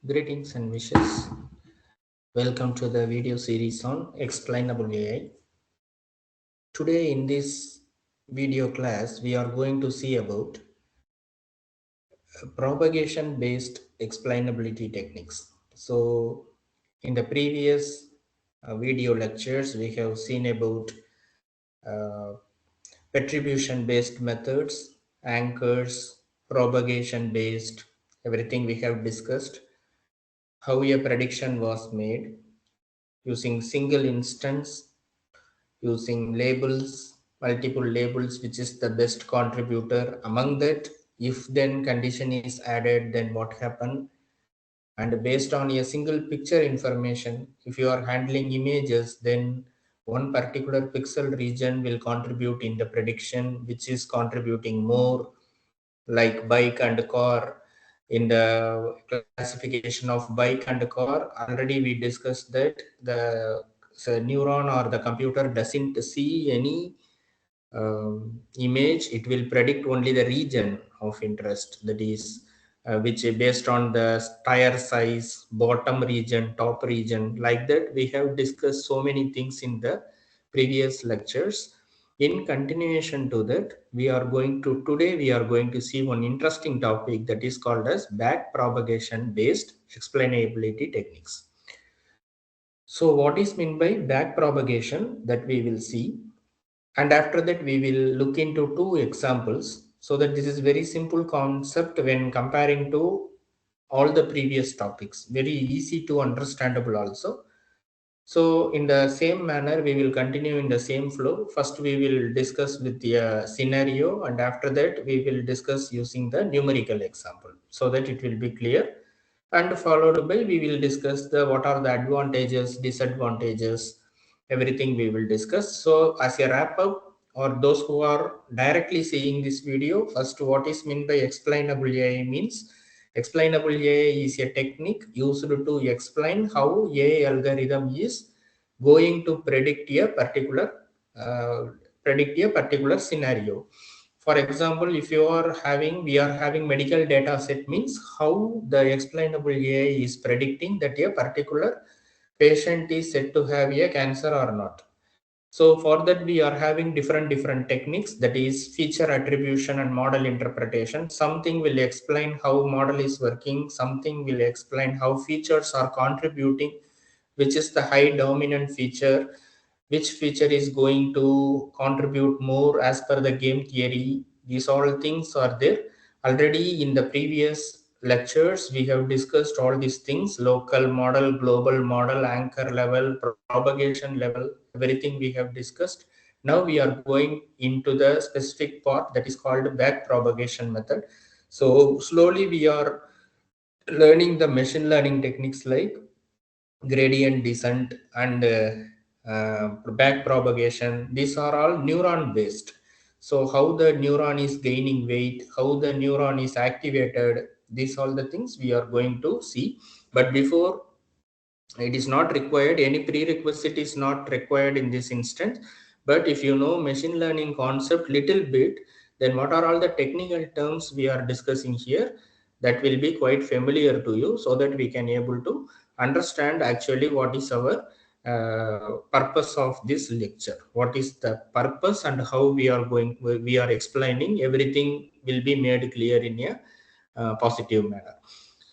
Greetings and wishes. Welcome to the video series on Explainable AI. Today in this video class, we are going to see about propagation based explainability techniques. So in the previous video lectures, we have seen about uh, attribution based methods, anchors, propagation based, everything we have discussed, how a prediction was made using single instance, using labels, multiple labels, which is the best contributor among that. If then condition is added, then what happened? And based on a single picture information, if you are handling images, then one particular pixel region will contribute in the prediction, which is contributing more, like bike and car. In the classification of bike and car, already we discussed that the neuron or the computer doesn't see any image. It will predict only the region of interest, that is which based on the tire size, bottom region, top region, like that we have discussed so many things in the previous lectures. In continuation to that, we are going to see one interesting topic that is called as back propagation based explainability techniques. So what is meant by back propagation, that we will see, and after that we will look into two examples, so that this is very simple concept when comparing to all the previous topics, very easy to understandable also. So in the same manner, we will continue in the same flow. First, we will discuss with the scenario, and after that, we will discuss using the numerical example, so that it will be clear. And followed by, we will discuss the what are the advantages, disadvantages, everything we will discuss. So as a wrap up, or those who are directly seeing this video, first, what is meant by explainable AI means. Explainable AI is a technique used to explain how AI algorithm is going to uh, predict a particular scenario. For example, if we are having medical data set, means how the explainable AI is predicting that a particular patient is said to have a cancer or not. So for that, we are having different techniques, that is feature attribution and model interpretation. Something will explain how model is working, something will explain how features are contributing, which is the high dominant feature, which feature is going to contribute more as per the game theory. These all things are there already. In the previous lectures, we have discussed all these things: local model, global model, anchor level, propagation level, everything we have discussed. Now we are going into the specific part, that is called back propagation method. So slowly we are learning the machine learning techniques like gradient descent and back propagation. These are all neuron based. So how the neuron is gaining weight, how the neuron is activated, these all the things we are going to see. But before, it is not required, any prerequisite is not required in this instance. But if you know machine learning concept little bit, then what are all the technical terms we are discussing here, that will be quite familiar to you, so that we can able to understand actually what is our purpose of this lecture, what is the purpose, and how we are explaining, everything will be made clear in a positive manner.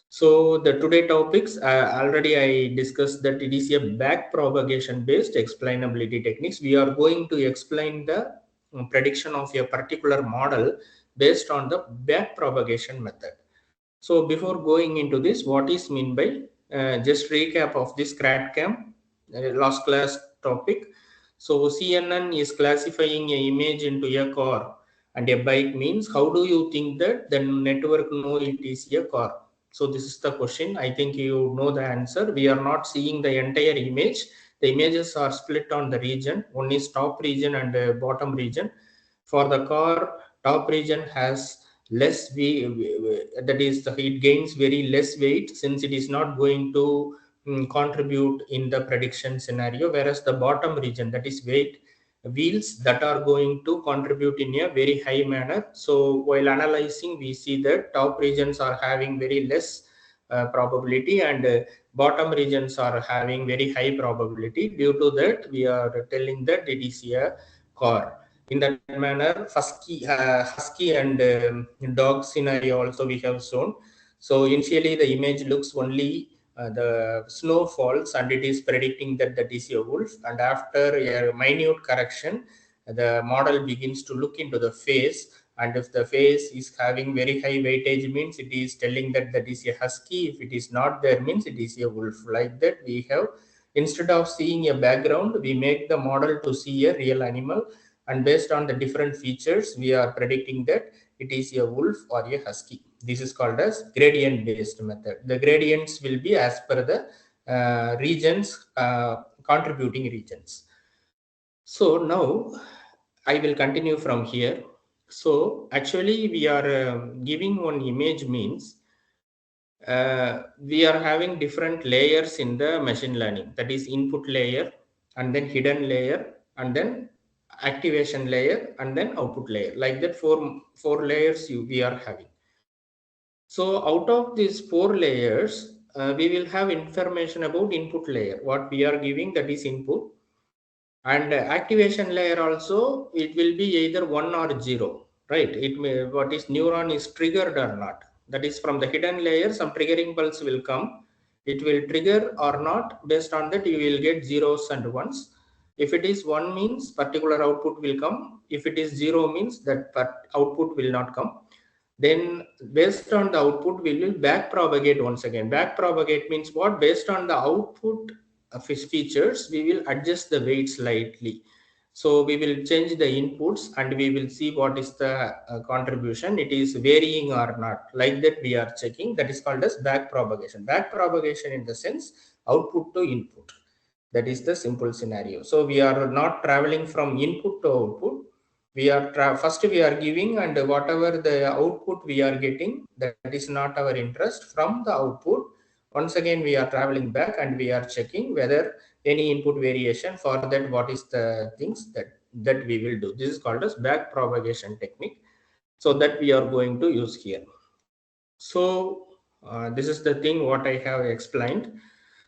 So the today topics, already I discussed that it is a back propagation based explainability techniques. We are going to explain the prediction of a particular model based on the back propagation method. So before going into this, what is mean by just recap of this CRATCAM last class topic. So CNN is classifying a image into a car and a bike, means how do you think that the network know it is a car? So this is the question. I think you know the answer. We are not seeing the entire image. The images are split on the region. One is top region and bottom region. For the car, top region has less that is it gains very less weight, since it is not going to contribute in the prediction scenario, whereas the bottom region, that is weight wheels, that are going to contribute in a very high manner. So while analyzing, we see that top regions are having very less probability, and bottom regions are having very high probability. Due to that, we are telling that it is a car. In that manner, husky and dog scenario also we have shown. So initially the image looks only the snow falls and it is predicting that that is a wolf, and after a minute correction the model begins to look into the face, and if the face is having very high weightage means it is telling that that is a husky. If it is not there means it is a wolf. Like that we have, instead of seeing a background, we make the model to see a real animal, and based on the different features we are predicting that it is a wolf or a husky. This is called as gradient based method. The gradients will be as per the regions, contributing regions. So now I will continue from here. So actually we are giving one image means we are having different layers in the machine learning, that is input layer, and then hidden layer, and then activation layer, and then output layer. Like that, four layers we are having. So out of these four layers, we will have information about input layer. What we are giving, that is input, and activation layer also, it will be either 1 or 0, right? It may, what is neuron is triggered or not. That is from the hidden layer, some triggering pulse will come. It will trigger or not. Based on that you will get zeros and ones. If it is 1 means particular output will come. If it is 0 means that output will not come. Then based on the output we will back propagate once again. Back propagate means what? Based on the output of his features we will adjust the weight slightly. So we will change the inputs and we will see what is the contribution, it is varying or not. Like that we are checking. That is called as back propagation. Back propagation in the sense output to input. That is the simple scenario. So we are not traveling from input to output. We are first we are giving, and whatever the output we are getting, that is not our interest. From the output once again we are traveling back and we are checking whether any input variation. For that, what is the things that we will do? This is called as back propagation technique. So that we are going to use here. So this is the thing what I have explained.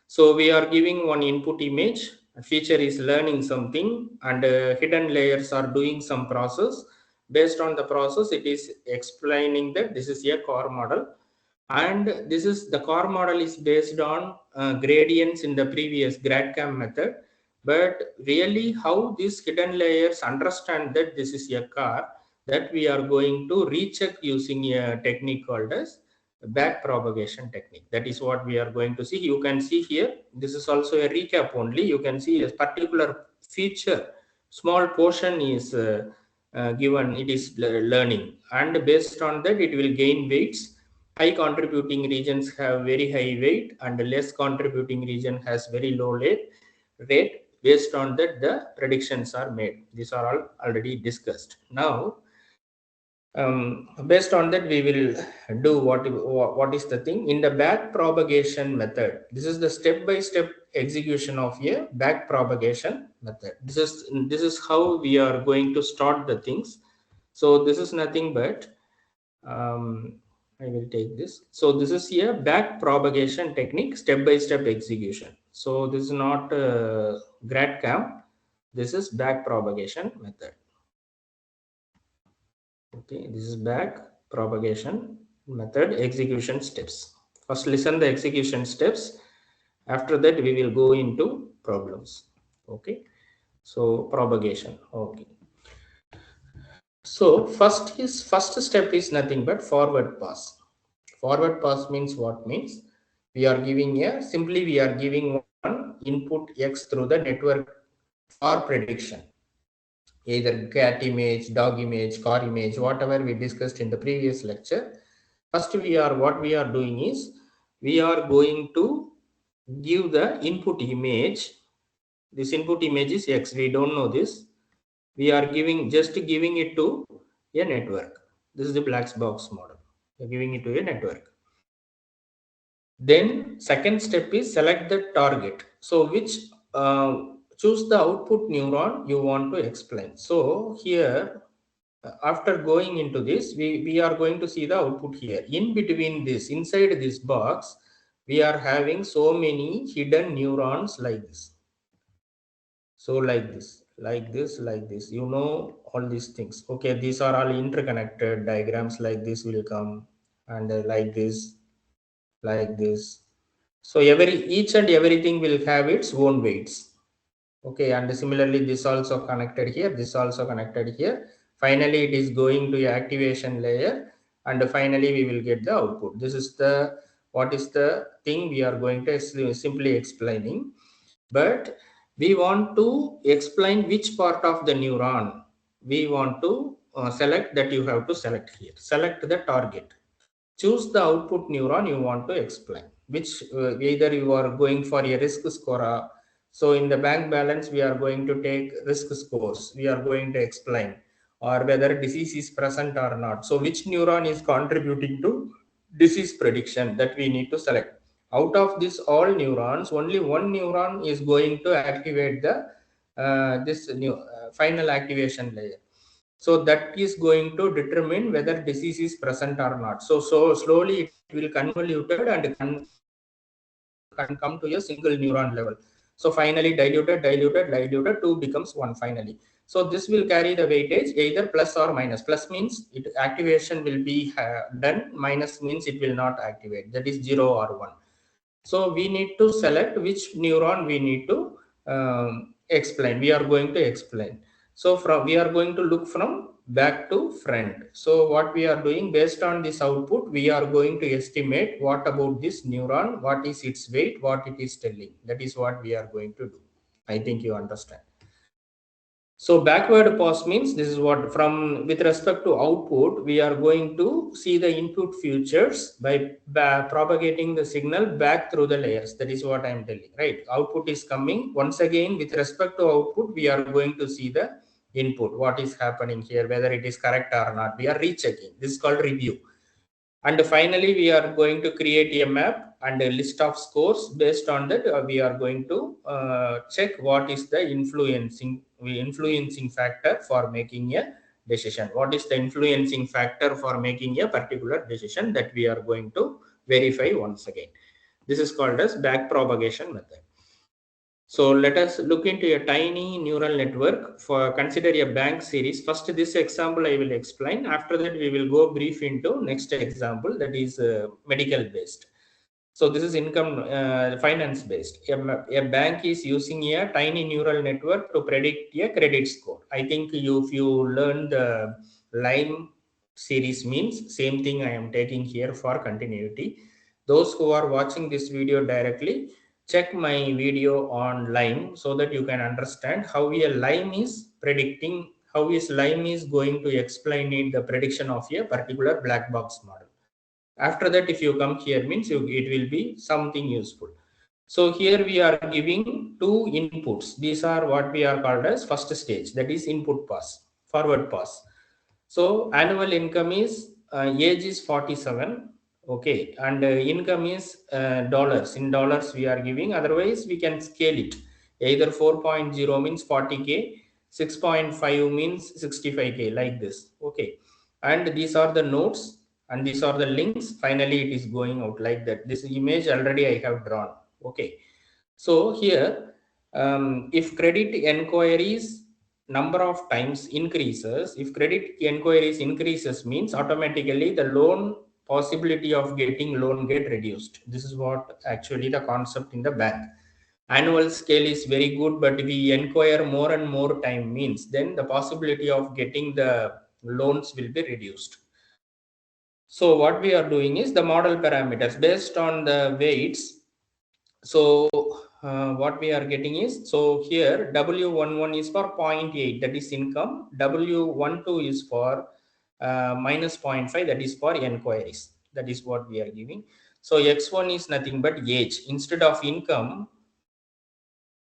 So we are giving one input image, feature is learning something, and hidden layers are doing some process. Based on the process it is explaining that this is a core model, and this is the core model is based on gradients in the previous gradcam method. But really how these hidden layers understand that this is a car, that we are going to recheck using a technique called as back propagation technique. That is what we are going to see. You can see here, this is also a recap only. You can see a particular feature, small portion is given, it is learning, and based on that it will gain weights. High contributing regions have very high weight, and less contributing region has very low rate. Based on that the predictions are made. These are all already discussed. Now based on that we will do what is the thing in the back propagation method. This is the step by step execution of a back propagation method. This is how we are going to start the things. So this is nothing but I will take this. So this is a back propagation technique, step by step execution. So this is not gradcam, this is back propagation method. Okay, this is back propagation method execution steps. First listen the execution steps. After that we will go into problems. Okay, so propagation. Okay, so first step is nothing but forward pass. Forward pass means what? Means we are giving a simply we are giving one input x through the network for prediction, either cat image, dog image, car image, whatever we discussed in the previous lecture. First what we are doing is we are going to give the input image. This input image is x, we don't know this. We are just giving it to a network. This is the black box model. We are giving it to a network. Then second step is select the target. So which choose the output neuron you want to explain. So here after going into this, we are going to see the output here. In between this, inside this box, we are having so many hidden neurons like this. So like this, you know, all these things. Okay, these are all interconnected diagrams. Like this will come, and like this, like this. So each and everything will have its own weights. Okay, and similarly, this also connected here, this also connected here. Finally, it is going to a activation layer, and finally we will get the output. This is the what is the thing we are going to simply explaining. But we want to explain which part of the neuron we want to select. That you have to select here. Select the target. Choose the output neuron you want to explain, which either you are going for a risk score. So in the bank balance, we are going to take risk scores. We are going to explain, or whether disease is present or not. So which neuron is contributing to disease prediction, that we need to select. Out of this all neurons, only one neuron is going to activate the this new final activation layer. So that is going to determine whether disease is present or not. So slowly it will convoluted and can come to a single neuron level. So finally diluted, two becomes one finally. So this will carry the weightage either plus or minus. Plus means it activation will be done, minus means it will not activate, that is 0 or 1. So we need to select which neuron we need to explain. We are going to explain. So from we are going to look from back to front. So what we are doing, based on this output, we are going to estimate what about this neuron, what is its weight, what it is telling. That is what we are going to do. I think you understand. So backward pass means this is what, from with respect to output, we are going to see the input futures by propagating the signal back through the layers. That is what I am telling, right? Output is coming. Once again, with respect to output, we are going to see the input, what is happening here, whether it is correct or not. We are rechecking. This is called review. And finally, we are going to create a map and a list of scores. Based on that, we are going to check what is the influencing factor for making a decision. What is the influencing factor for making a particular decision, that we are going to verify once again. This is called as backpropagation method. So let us look into a tiny neural network. For consider a bank series. First, this example I will explain. After that, we will go brief into next example, that is medical based. So this is income finance based. A bank is using a tiny neural network to predict a credit score. I think if you learn the line series means, same thing I am taking here for continuity. Those who are watching this video directly, check my video on Lime, so that you can understand how a Lime is predicting, how is Lime is going to explain it, the prediction of a particular black box model. After that, if you come here means it will be something useful. So here we are giving two inputs. These are what we are called as first stage, that is input pass, forward pass. So annual income is age is 47. Okay, and income is dollars. In dollars we are giving. Otherwise we can scale it. Either 4.0 means 40k, 6.5 means 65k, like this. Okay, and these are the nodes and these are the links. Finally it is going out like that. This image already I have drawn. Okay, so here if credit enquiries number of times increases, if credit enquiries increases means automatically the loan possibility of getting loan get reduced. This is what actually the concept in the bank. Annual scale is very good, but we inquire more and more time means then the possibility of getting the loans will be reduced. So what we are doing is the model parameters based on the weights. So what we are getting is, so here W11 is for 0.8, that is income. W12 is for minus 0.5, that is for enquiries. That is what we are giving. So X1 is nothing but age. Instead of income,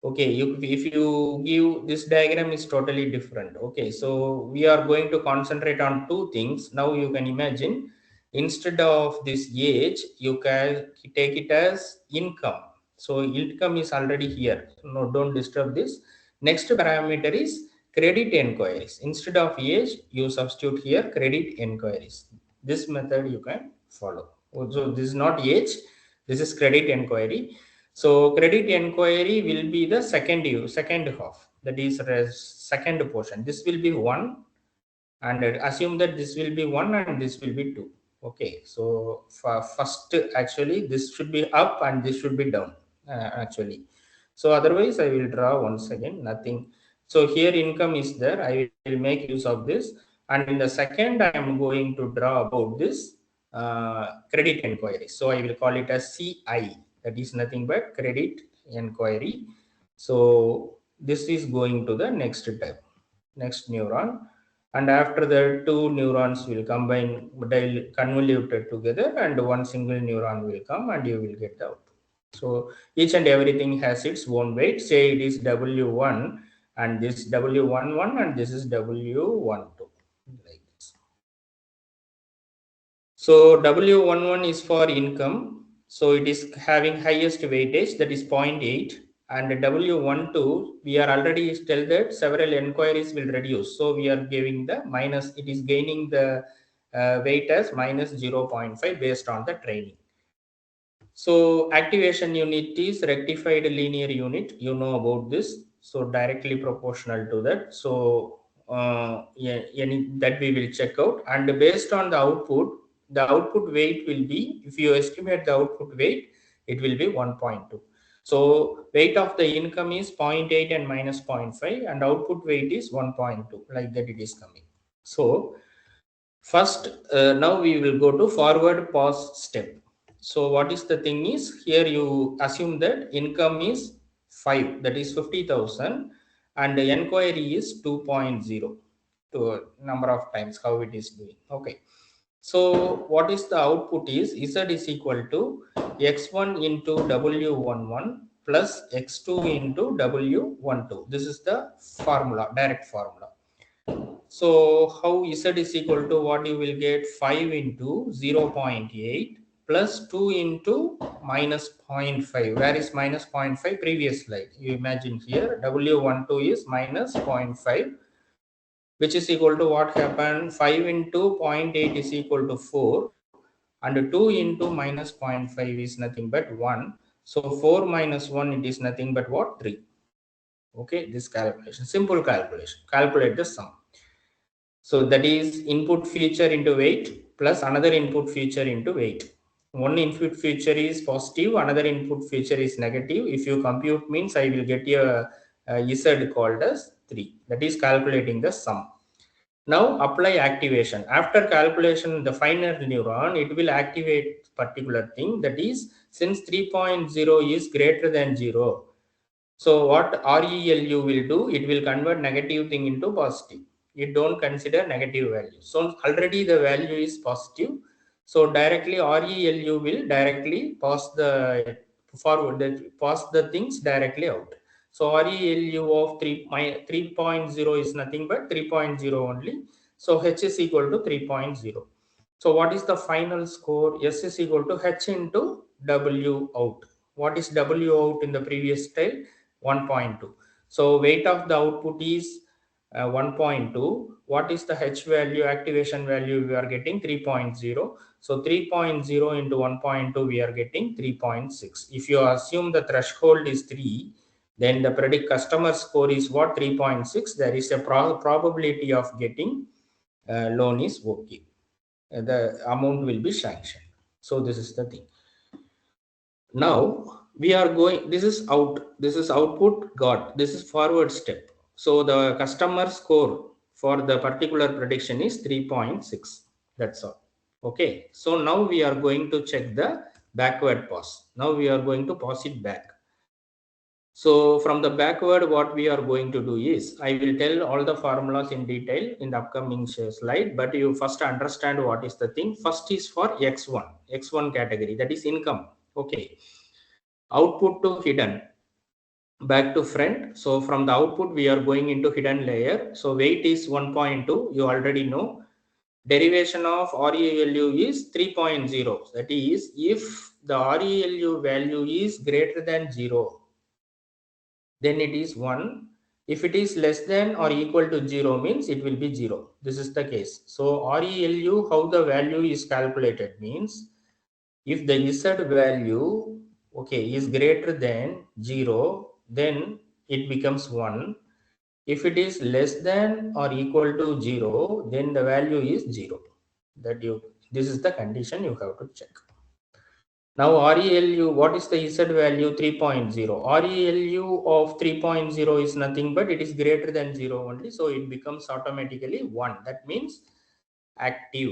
okay, if you give this diagram is totally different. Okay, so we are going to concentrate on two things. Now you can imagine, instead of this age, you can take it as income. So income is already here, no, don't disturb this. Next parameter is credit enquiries. Instead of age, you substitute here credit enquiries. This method you can follow. So this is not age, This is credit inquiry. So credit inquiry will be the second half. That is second portion. This will be 1, and assume that this will be 1 and this will be 2. Okay, so for first, actually this should be up and this should be down, actually. So otherwise I will draw once again nothing. So here income is there, I will make use of this. And in the second I am going to draw about this credit inquiry. So I will call it as CI, that is nothing but credit inquiry. So this is going to the next tab, next neuron, and after that two neurons will combine, convoluted together, and one single neuron will come and you will get the output. So each and everything has its own weight. Say it is W1 and this W11 and this is W12, like this. So W11 is for income. So it is having highest weightage, that is 0.8. And W12, we are already tell that several inquiries will reduce. So we are giving the minus, it is gaining the weight as minus 0.5 based on the training. So activation unit is rectified linear unit. You know about this. So directly proportional to that. So yeah, that we will check out. And based on the output weight will be, if you estimate the output weight, it will be 1.2. So weight of the income is 0.8 and minus 0.5, and output weight is 1.2. Like that it is coming. So first, now we will go to forward pause step. So what is the thing is, here you assume that income is 5, that is 50,000, and the inquiry is 2.0 to number of times how it is doing. Okay. So what is the output is Z is equal to X1 into W11 plus X2 into W12. This is the formula, direct formula. So how Z is equal to what you will get, 5 into 0.8 plus 2 into minus 0.5. Where is minus 0.5? Previous slide. You imagine here W12 is minus 0.5, which is equal to what happened? 5 into 0.8 is equal to 4, and 2 into minus 0.5 is nothing but 1. So 4 minus 1, it is nothing but what? 3. Okay, this calculation, simple calculation. Calculate the sum. So that is input feature into weight plus another input feature into weight. One input feature is positive, another input feature is negative. If you compute means, I will get a Z called as 3. That is calculating the sum. Now apply activation. After calculation, the final neuron, it will activate particular thing. That is, since 3.0 is greater than 0, so what RELU will do, it will convert negative thing into positive. It don't consider negative value. So already the value is positive. So directly RELU will directly pass the pass the things directly out. So RELU of 3.0 is nothing but 3.0 only. So H is equal to 3.0. So what is the final score? S is equal to H into W out. What is W out in the previous style? 1.2. So weight of the output is 1.2. What is the H value, activation value? We are getting 3.0. So 3.0 into 1.2, we are getting 3.6. If you assume the threshold is 3, then the predict customer score is what? 3.6. There is a probability of getting loan is okay. The amount will be sanctioned. So this is the thing. Now we are going, this is out, this is output got, this is forward step. So the customer score for the particular prediction is 3.6. That's all. Okay, so now we are going to check the backward pass. Now we are going to pass it back. So from the backward, what we are going to do is, I will tell all the formulas in detail in the upcoming slide, but you first understand what is the thing. First is for X1 category, that is income. Okay, output to hidden, back to front. So from the output, we are going into hidden layer. So weight is 1.2, you already know. Derivation of RELU is 3.0. That is, if the RELU value is greater than 0, then it is 1. If it is less than or equal to 0 means it will be 0. This is the case. So RELU, how the value is calculated means, If the Z value, okay, is greater than 0, then it becomes 1. If it is less than or equal to 0, then the value is 0. This is the condition you have to check. Now RELU, what is the Z value? 3.0. RELU of 3.0 is nothing but it is greater than 0 only. So it becomes automatically 1. That means active.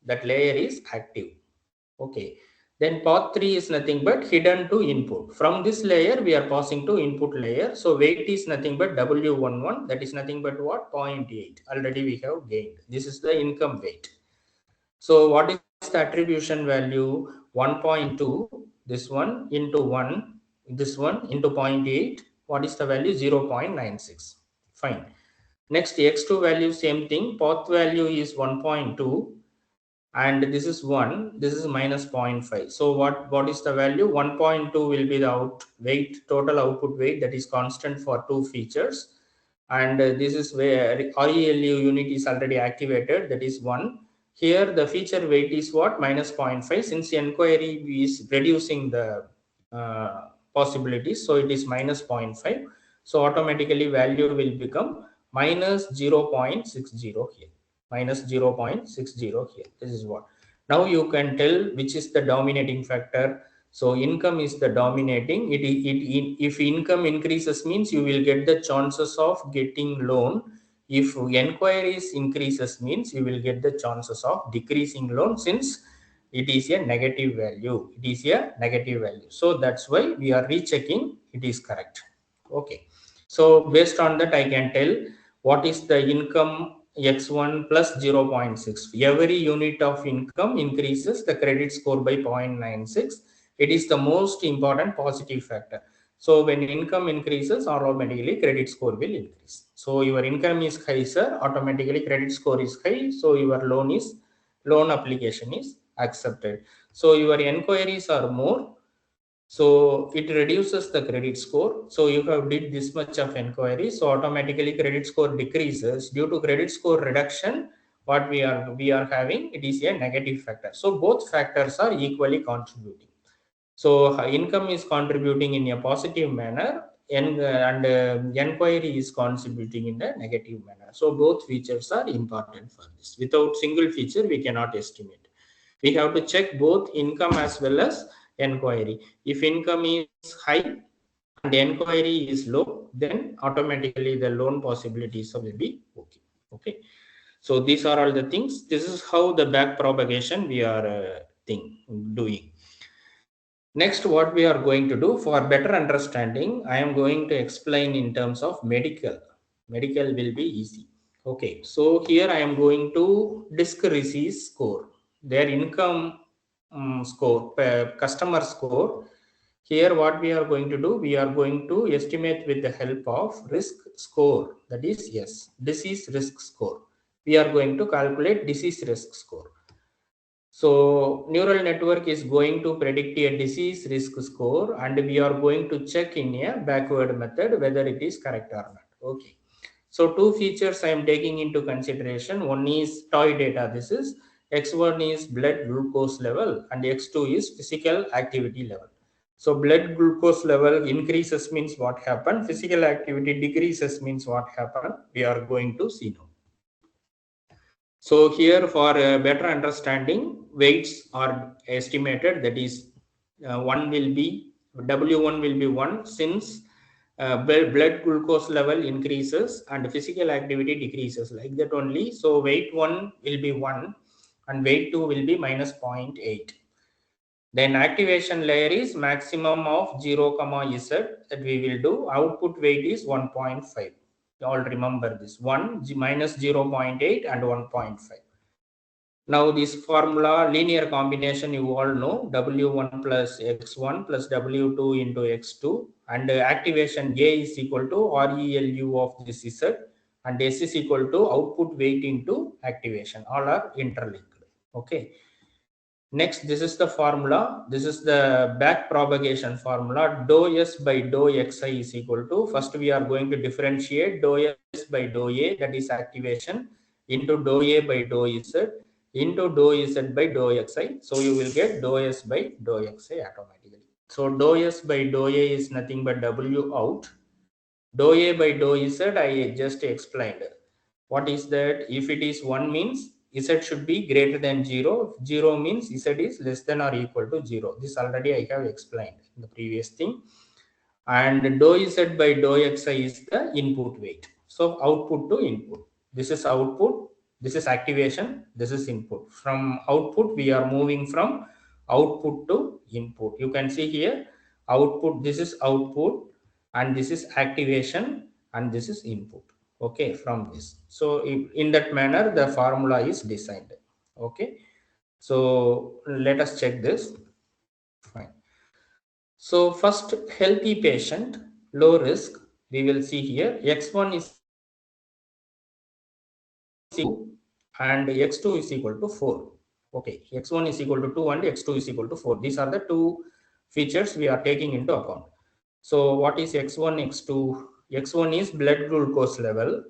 That layer is active. Okay. Then path 3 is nothing but hidden to input. From this layer, we are passing to input layer. So weight is nothing but W11. That is nothing but what? 0.8. Already we have gained. This is the income weight. So what is the attribution value? 1.2, this one into 1, this one into 0.8. What is the value? 0.96. Fine. Next, x2 value, same thing. Path value is 1.2 and this is 1, this is minus 0.5. So what is the value? 1.2 will be the total output weight, that is constant for two features. And this is where RELU unit is already activated, that is 1. Here the feature weight is what? Minus 0.5. Since inquiry is reducing the possibilities, so it is minus 0.5. So automatically value will become minus 0.60 here. Minus 0.60 here. This is what. Now you can tell which is the dominating factor. So income is the dominating. If income increases means you will get the chances of getting loan. If enquiries increases means you will get the chances of decreasing loan, since it is a negative value. It is a negative value. So that's why we are rechecking it is correct. Okay. So based on that, I can tell what is the income x1 plus 0.6. Every unit of income increases the credit score by 0.96. It is the most important positive factor. So when income increases, automatically credit score will increase. So your income is high, sir, automatically credit score is high. So your loan application is accepted. So your enquiries are more, so it reduces the credit score. So you have did this much of inquiry, so automatically credit score decreases. Due to credit score reduction, what we are having, it is a negative factor. So both factors are equally contributing. So income is contributing in a positive manner, and inquiry is contributing in a negative manner. So both features are important for this. Without single feature, we cannot estimate. We have to check both income as well as inquiry. If income is high and inquiry is low, then automatically the loan possibilities will be okay. Okay. So these are all the things. This is how the back propagation we are doing. Next, what we are going to do for better understanding, I am going to explain in terms of medical. Medical will be easy. Okay, so here I am going to disk receipt score, their income score, customer score. Here what we are going to do, we are going to estimate with the help of risk score, that is yes, disease risk score. We are going to calculate disease risk score. So neural network is going to predict a disease risk score, and we are going to check in a backward method whether it is correct or not. Okay. So two features I am taking into consideration. One is toy data. This is X1 is blood glucose level and X2 is physical activity level. So blood glucose level increases means what happened. Physical activity decreases means what happened. We are going to see now. So here for better understanding, weights are estimated. That is, one will be W1 will be 1, since blood glucose level increases and physical activity decreases, like that only. So weight 1 will be 1 and weight 2 will be minus 0.8. Then activation layer is maximum of 0 comma z, that we will do. Output weight is 1.5. You all remember this 1 minus 0.8 and 1.5. Now this formula, linear combination, you all know, W1 plus X1 plus W2 into X2, and activation A is equal to RELU of this Z, and S is equal to output weight into activation. All are interlinked. Okay. Next, this is the formula. This is the back propagation formula. Dou S by dou Xi is equal to, first we are going to differentiate dou S by dou A, that is activation, into dou A by dou Z. into dou z by dou xi. So you will get dou s by dou xi automatically. So dou s by dou a is nothing but w out. Dou a by dou z I just explained. What is that? If it is 1 means z should be greater than 0. 0 means z is less than or equal to 0. This already I have explained in the previous thing. And dou z by dou xi is the input weight. So output to input. This is output, this is activation, this is input. From output we are moving from output to input. You can see here output, this is output, and this is activation, and this is input. Okay, from this. So in that manner the formula is designed. Okay, so let us check this. Fine. So first, healthy patient, low risk, we will see here x1 is equal to 2 and x2 is equal to 4. Okay, x1 is equal to 2 and x2 is equal to 4. These are the two features we are taking into account. So what is x1, x2? X1 is blood glucose level,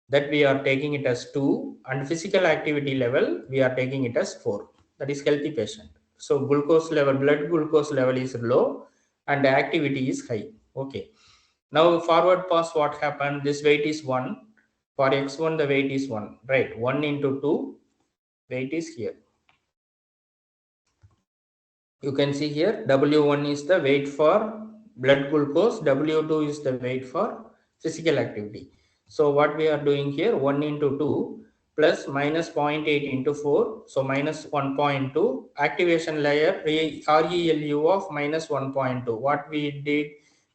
that we are taking it as 2, and physical activity level we are taking it as 4. That is healthy patient. So glucose level, blood glucose level is low and activity is high. Okay, now forward pass, what happened? This weight is 1. For x1 the weight is 1, right? 1 into 2, weight is here. You can see here W1 is the weight for blood glucose, W2 is the weight for physical activity. So what we are doing here, 1 into 2 plus minus 0.8 into 4, so minus 1.2. Activation layer RELU of minus 1.2. What we did,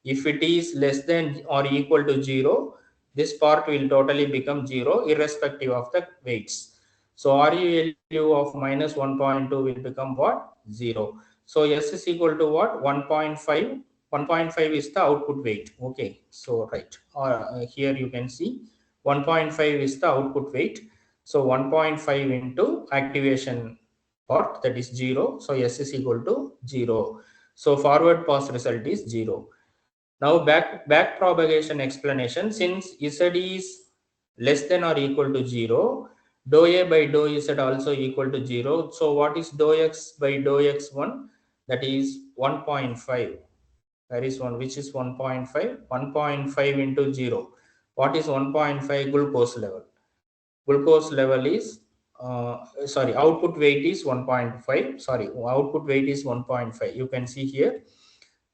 if it is less than or equal to 0, this part will totally become 0 irrespective of the weights. So RELU of minus 1.2 will become what? 0. So S is equal to what? 1.5. 1.5 is the output weight. Okay, so right. Here you can see 1.5 is the output weight. So 1.5 into activation part, that is 0. So S is equal to 0. So forward pass result is 0. Now back propagation explanation. Since Z is less than or equal to 0, dou A by dou Z also equal to 0. So what is dou X by dou X1? That is 1.5. There is one which is 1.5. 1.5 into 0. What is 1.5? Glucose level. Glucose level is sorry, output weight is 1.5. Sorry, output weight is 1.5. You can see here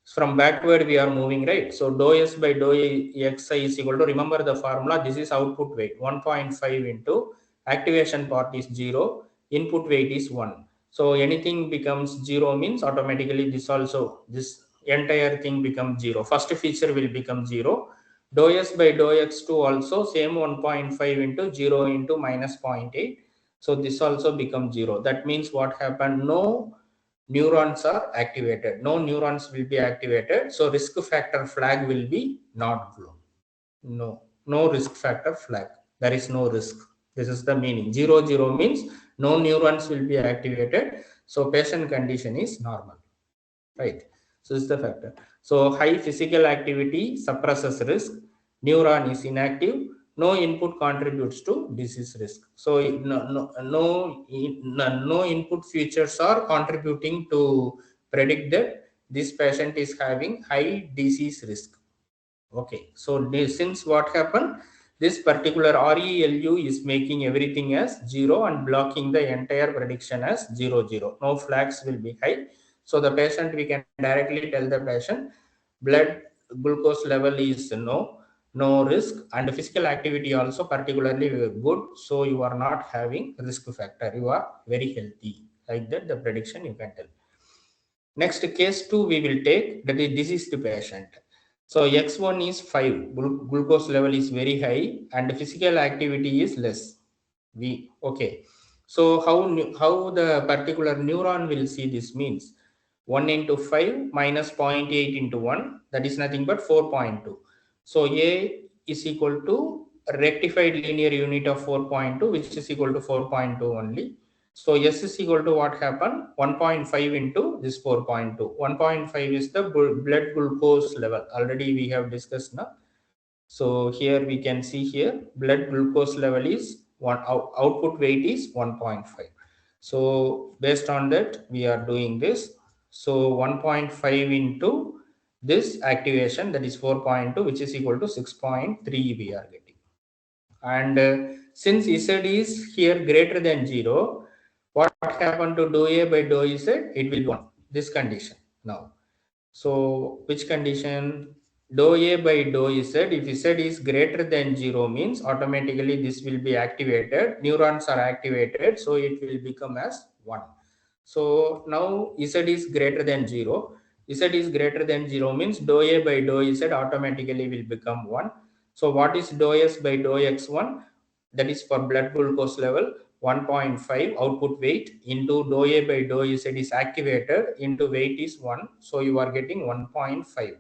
from backward we are moving, right? So dou s by dou xi is equal to, remember the formula, this is output weight 1.5 into activation part is 0, input weight is 1. So anything becomes 0 means automatically this also, this entire thing becomes 0. First feature will become 0. Dou s by dou x2 also same 1.5 into 0 into minus 0.8. So this also becomes 0. That means what happened? No neurons are activated. No neurons will be activated. So risk factor flag will be not blown. No risk factor flag. There is no risk. This is the meaning. 0, 0 means no neurons will be activated. So patient condition is normal, right? So this is the factor. So high physical activity suppresses risk. Neuron is inactive. No input contributes to disease risk. So no input features are contributing to predict that this patient is having high disease risk. Okay, so since what happened, this particular RELU is making everything as 0 and blocking the entire prediction as 0, 0. No flags will be high. So the patient, we can directly tell the patient blood glucose level is no risk, and physical activity also particularly good. So you are not having risk factor. You are very healthy. Like that, the prediction you can tell. Next, case 2 we will take, that is deceased patient. So X1 is 5, glucose level is very high and physical activity is less. Okay. So how the particular neuron will see this means 1 into 5 minus 0.8 into 1, that is nothing but 4.2. So A is equal to rectified linear unit of 4.2, which is equal to 4.2 only. So S is equal to what happened? 1.5 into this 4.2. 1.5 is the blood glucose level. Already we have discussed now. So here we can see here blood glucose level is output weight is 1.5. So based on that we are doing this. So 1.5 into this activation, that is 4.2, which is equal to 6.3 we are getting. And since z is here greater than 0, what happened to dou a by dou z? It will be 1, this condition now. So which condition? Dou a by dou z, if z is greater than 0 means automatically this will be activated, neurons are activated, so it will become as 1. So now z is greater than 0. Z is greater than 0 means dou a by dou z automatically will become 1. So what is dou s by dou x1? That is for blood glucose level, 1.5 output weight into dou a by dou z is activated into weight is 1. So you are getting 1.5.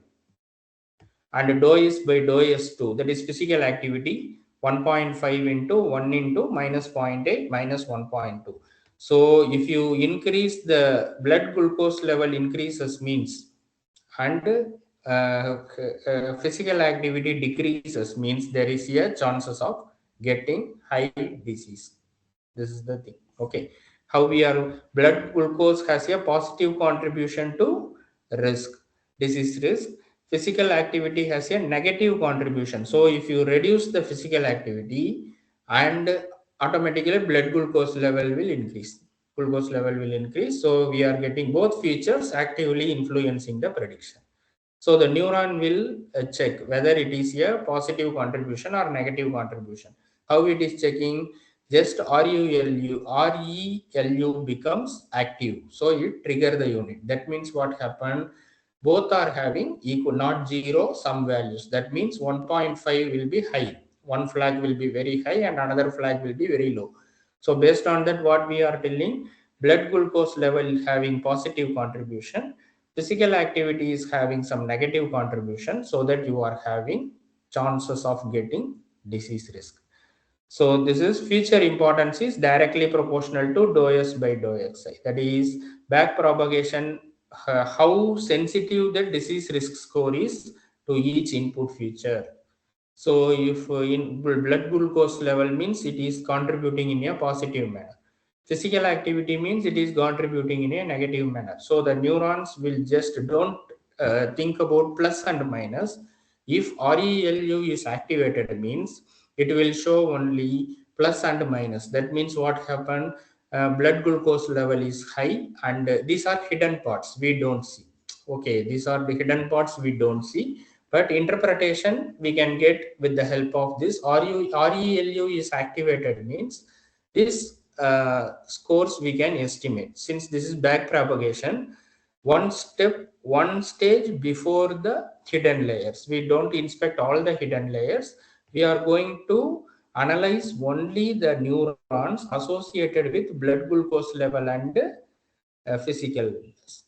And dou is by dou s2, that is physical activity, 1.5 into 1 into minus 0.8 minus 1.2. So if you increase the blood glucose level increases means, and physical activity decreases means, there is a chances of getting high disease. This is the thing. Okay, how we are, blood glucose has a positive contribution to risk, disease risk. Physical activity has a negative contribution. So if you reduce the physical activity, and automatically blood glucose level will increase, glucose level will increase. So we are getting both features actively influencing the prediction. So the neuron will check whether it is a positive contribution or negative contribution. How it is checking? Just RELU becomes active. So it trigger the unit. That means what happened? Both are having equal, not zero, some values. That means 1.5 will be high. One flag will be very high and another flag will be very low. So based on that, what we are telling, blood glucose level having positive contribution, physical activity is having some negative contribution, so that you are having chances of getting disease risk. So this is future importance is directly proportional to dou s by dou xi. That is backpropagation, how sensitive the disease risk score is to each input feature. So if in blood glucose level means it is contributing in a positive manner. Physical activity means it is contributing in a negative manner. So the neurons will just don't think about plus and minus. If RELU is activated means it will show only plus and minus. That means what happened? Blood glucose level is high, and these are hidden parts we don't see. Okay, these are the hidden parts we don't see, but interpretation we can get with the help of this. RELU is activated means this scores we can estimate. Since this is back propagation, one stage before the hidden layers. We don't inspect all the hidden layers. We are going to analyze only the neurons associated with blood glucose level and physical values.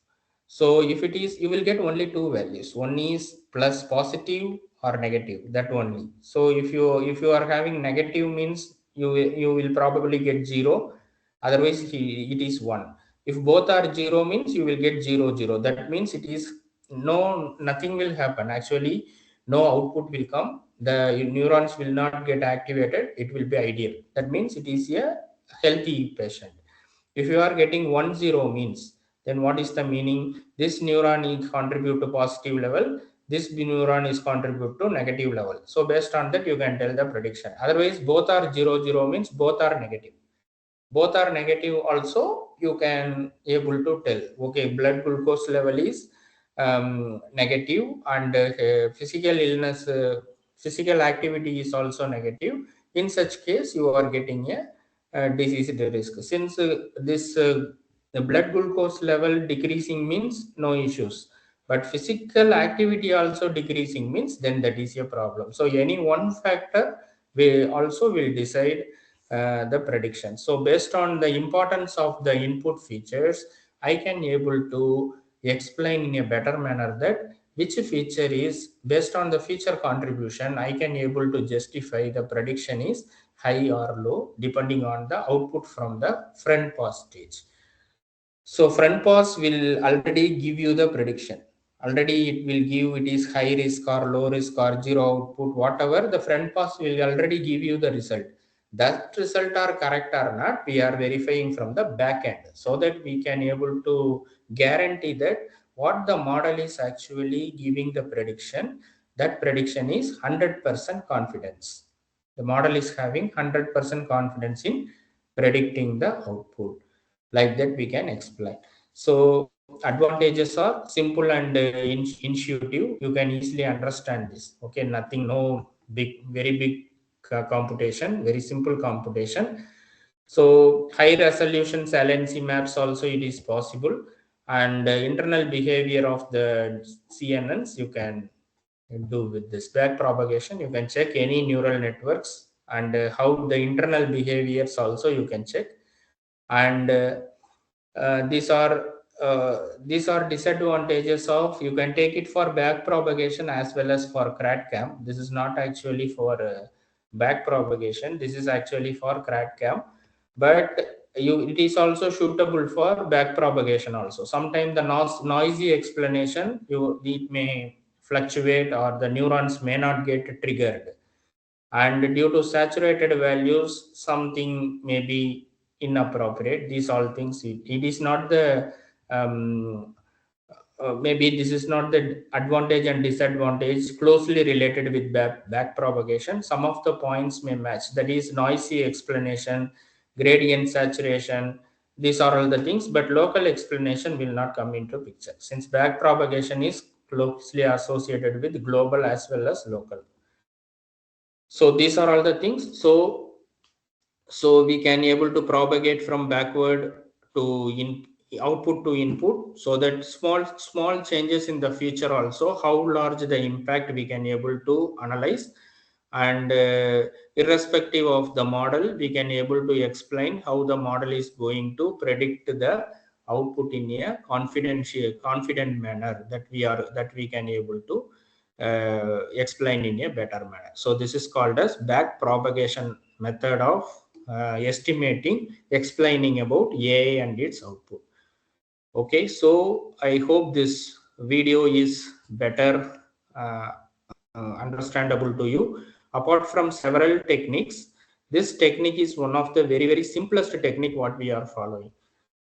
So if it is, you will get only two values. One is plus positive or negative, that only. So if you are having negative means you will probably get 0. Otherwise it is 1. If both are 0 means you will get 0 0. That means it is nothing will happen. Actually, no output will come. The neurons will not get activated. It will be ideal. That means it is a healthy patient. If you are getting 1 0 means, then what is the meaning? This neuron is contribute to positive level, this neuron is contribute to negative level. So based on that you can tell the prediction. Otherwise both are 0 0 means both are negative. Both are negative also, you can able to tell, okay, blood glucose level is negative, and physical illness, physical activity is also negative. In such case you are getting a disease risk. Since this the blood glucose level decreasing means no issues, but physical activity also decreasing means then that is a problem. So any one factor we also will decide the prediction. So based on the importance of the input features, I can able to explain in a better manner that which feature is based on the feature contribution, I can able to justify the prediction is high or low depending on the output from the front pass stage. So front pass will already give you the prediction. Already it will give it is high risk or low risk or zero output, whatever. The front pass will already give you the result. that result are correct or not, we are verifying from the back end, so that we can able to guarantee that what the model is actually giving the prediction, that prediction is 100% confidence. The model is having 100% confidence in predicting the output. Like that we can explain. So advantages are simple and intuitive. You can easily understand this. Okay, nothing, no big, very big computation, very simple computation. So high resolution saliency maps also it is possible, and internal behavior of the CNNs you can do with this back propagation. You can check any neural networks, and how the internal behaviors also you can check. And uh, these are these are disadvantages of, you can take it for back propagation as well as for crat cam. This is not actually for back propagation, this is actually for crat cam. But it is also suitable for back propagation also. Sometimes the noisy explanation, it may fluctuate, or the neurons may not get triggered, and due to saturated values something may be inappropriate. These all things, it is not the um, maybe this is not the advantage and disadvantage closely related with back propagation. Some of the points may match, that is noisy explanation, gradient saturation, these are all the things, but local explanation will not come into picture, since back propagation is closely associated with global as well as local. So these are all the things. So we can able to propagate from backward to in output to input, so that small changes in the future also, how large the impact we can able to analyze. And irrespective of the model, we can able to explain how the model is going to predict the output in a confident manner, that we can able to explain in a better manner. So this is called as back propagation method of estimating, explaining about AI and its output. Okay, so I hope this video is better understandable to you. Apart from several techniques, this technique is one of the very simplest technique what we are following.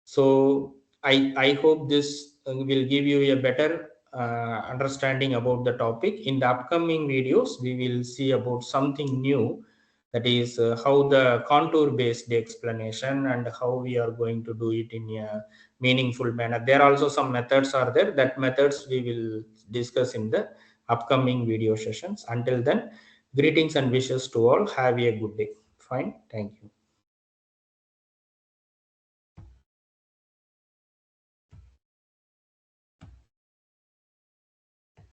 So I hope this will give you a better understanding about the topic. In the upcoming videos, we will see about something new, that is how the contour based explanation, and how we are going to do it in a meaningful manner. There are also some methods are there, that methods we will discuss in the upcoming video sessions. Until then, greetings and wishes to all. Have a good day. Fine. Thank you.